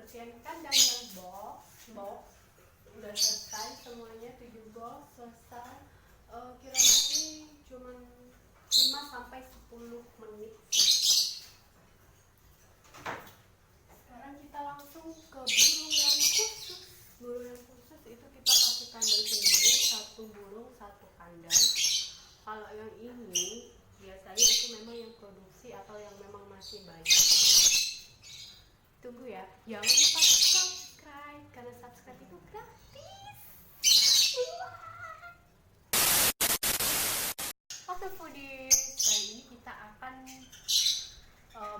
bersihin kandang yang box udah selesai semuanya, 7 box selesai. Kiranya ini cuman 5-10 menit sih. Sekarang kita langsung ke burung yang khusus. Burung yang khusus itu kita pakai kandang sendiri, 1 burung 1 kandang. Kalau yang ini biasanya itu memang yang produksi atau yang memang masih banyak. Tunggu ya, jangan lupa subscribe karena subscribe itu gratis. Oke foodies, kali ini kita akan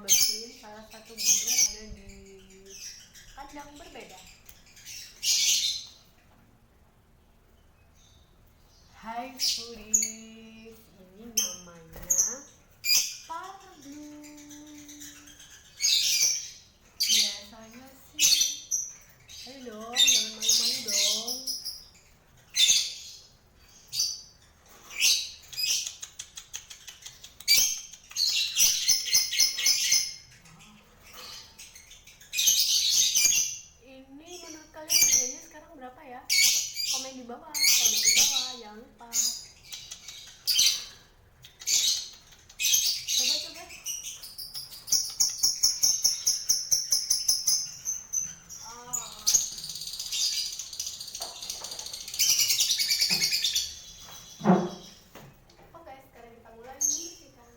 bersihin salah satu burung ada di kandang berbeda. Hai foodies, ini namanya Parblue. Biasanya sih, ayo dong, jangan malu-malu dong. Ini menurut kalian harganya sekarang berapa ya? Komen di bawah, jangan lupa. Coba. Oke, sekarang kita mulai menyisihkan.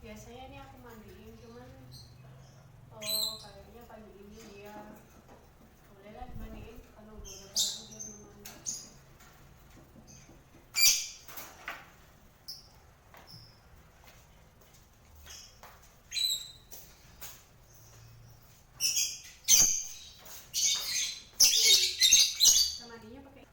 Biasanya ini aku mandiin, cuman kayaknya pagi ini dia bolehlah dimandiin karena udah baru dia belum mandi. Kita mandinya pakai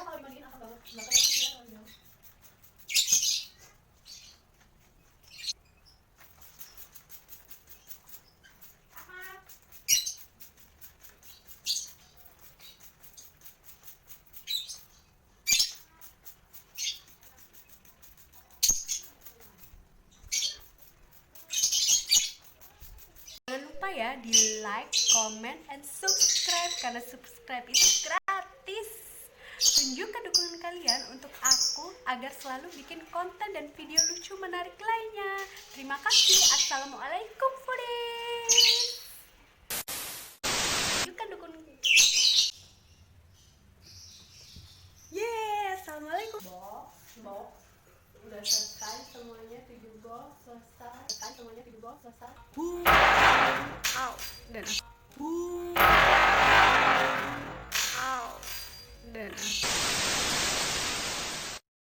kalau dimandiin apa banget, belakang itu ya kalau jauh. Jangan lupa ya di like, comment, and subscribe karena subscribe itu gratis. Tunjukkan dukungan kalian untuk aku agar selalu bikin konten dan video lucu menarik lainnya. Terima kasih. Assalamualaikum foodies. Tunjukkan dukungan. Assalamualaikum. Box udah selesai semuanya, 7 box selesai. Semuanya 7 box selesai. Dan